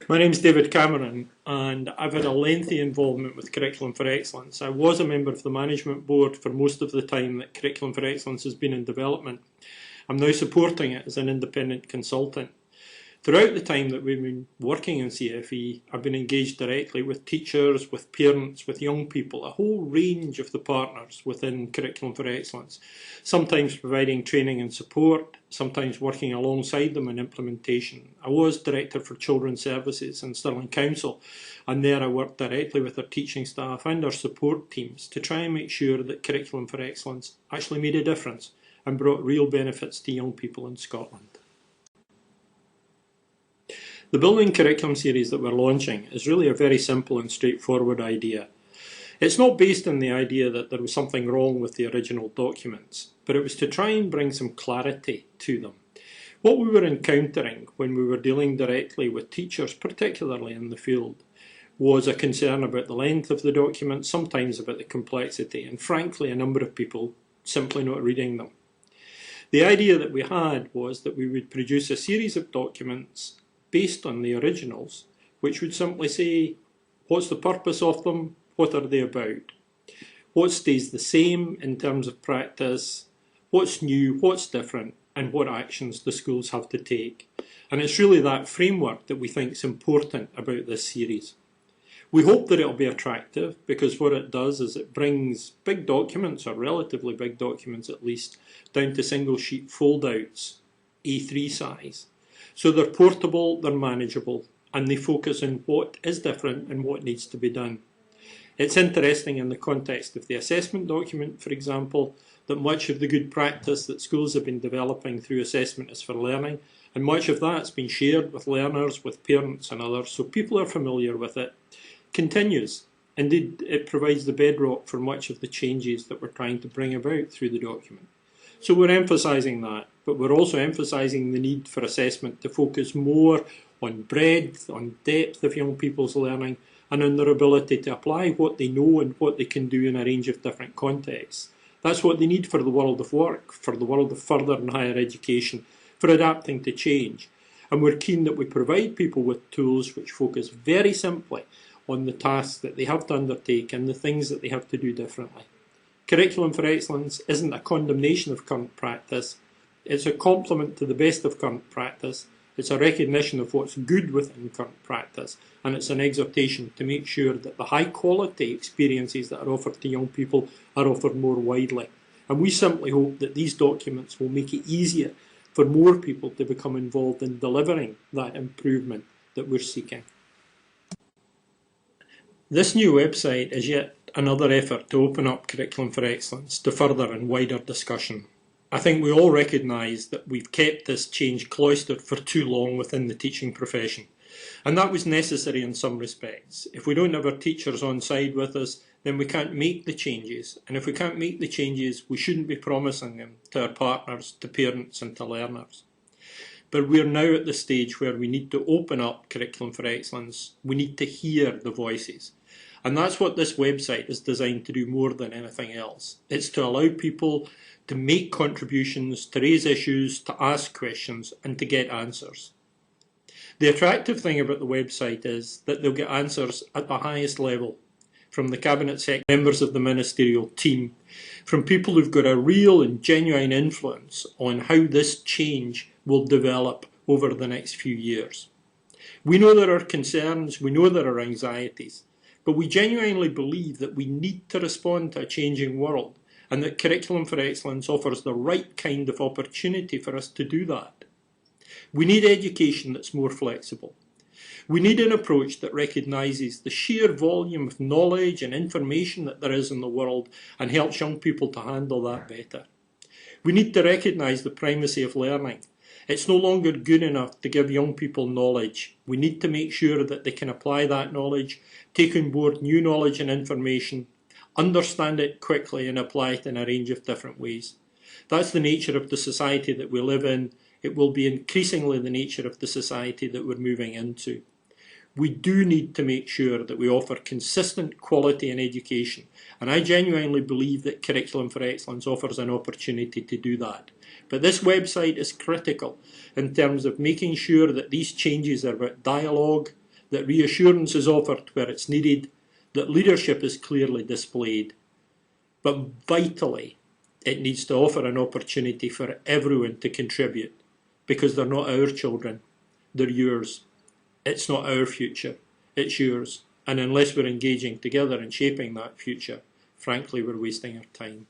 My name's David Cameron, and I've had a lengthy involvement with Curriculum for Excellence. I was a member of the management board for most of the time that Curriculum for Excellence has been in development. I'm now supporting it as an independent consultant. Throughout the time that we've been working in CFE, I've been engaged directly with teachers, with parents, with young people, a whole range of the partners within Curriculum for Excellence, sometimes providing training and support, sometimes working alongside them in implementation. I was Director for Children's Services in Stirling Council, and there I worked directly with our teaching staff and our support teams to try and make sure that Curriculum for Excellence actually made a difference and brought real benefits to young people in Scotland. The Building Curriculum series that we're launching is really a very simple and straightforward idea. It's not based on the idea that there was something wrong with the original documents, but it was to try and bring some clarity to them. What we were encountering when we were dealing directly with teachers, particularly in the field, was a concern about the length of the documents, sometimes about the complexity, and frankly a number of people simply not reading them. The idea that we had was that we would produce a series of documents based on the originals, which would simply say, what's the purpose of them, what are they about, what stays the same in terms of practice, what's new, what's different, and what actions the schools have to take. And it's really that framework that we think is important about this series. We hope that it'll be attractive, because what it does is it brings big documents, or relatively big documents at least, down to single sheet foldouts, A3 size. So they're portable, they're manageable, and they focus on what is different and what needs to be done. It's interesting in the context of the assessment document, for example, that much of the good practice that schools have been developing through Assessment is for Learning, and much of that's been shared with learners, with parents and others, so people are familiar with it, continues. Indeed, it provides the bedrock for much of the changes that we're trying to bring about through the document. So we're emphasising that, but we're also emphasising the need for assessment to focus more on breadth, on depth of young people's learning, and on their ability to apply what they know and what they can do in a range of different contexts. That's what they need for the world of work, for the world of further and higher education, for adapting to change. And we're keen that we provide people with tools which focus very simply on the tasks that they have to undertake and the things that they have to do differently. Curriculum for Excellence isn't a condemnation of current practice, it's a complement to the best of current practice, it's a recognition of what's good within current practice, and it's an exhortation to make sure that the high quality experiences that are offered to young people are offered more widely. And we simply hope that these documents will make it easier for more people to become involved in delivering that improvement that we're seeking. This new website is yet another effort to open up Curriculum for Excellence to further and wider discussion. I think we all recognise that we've kept this change cloistered for too long within the teaching profession, and that was necessary in some respects. If we don't have our teachers on side with us, then we can't make the changes, and if we can't make the changes, we shouldn't be promising them to our partners, to parents and to learners. But we're now at the stage where we need to open up Curriculum for Excellence. We need to hear the voices. And that's what this website is designed to do more than anything else. It's to allow people to make contributions, to raise issues, to ask questions, and to get answers. The attractive thing about the website is that they'll get answers at the highest level, from the Cabinet Secretary, members of the ministerial team, from people who've got a real and genuine influence on how this change will develop over the next few years. We know there are concerns, we know there are anxieties, but we genuinely believe that we need to respond to a changing world, and that Curriculum for Excellence offers the right kind of opportunity for us to do that. We need education that's more flexible. We need an approach that recognises the sheer volume of knowledge and information that there is in the world and helps young people to handle that better. We need to recognise the primacy of learning. It's no longer good enough to give young people knowledge. We need to make sure that they can apply that knowledge, take on board new knowledge and information, understand it quickly and apply it in a range of different ways. That's the nature of the society that we live in. It will be increasingly the nature of the society that we're moving into. We do need to make sure that we offer consistent quality in education, and I genuinely believe that Curriculum for Excellence offers an opportunity to do that. But this website is critical in terms of making sure that these changes are about dialogue, that reassurance is offered where it's needed, that leadership is clearly displayed. But vitally, it needs to offer an opportunity for everyone to contribute, because they're not our children, they're yours. It's not our future, it's yours. And unless we're engaging together in shaping that future, frankly, we're wasting our time.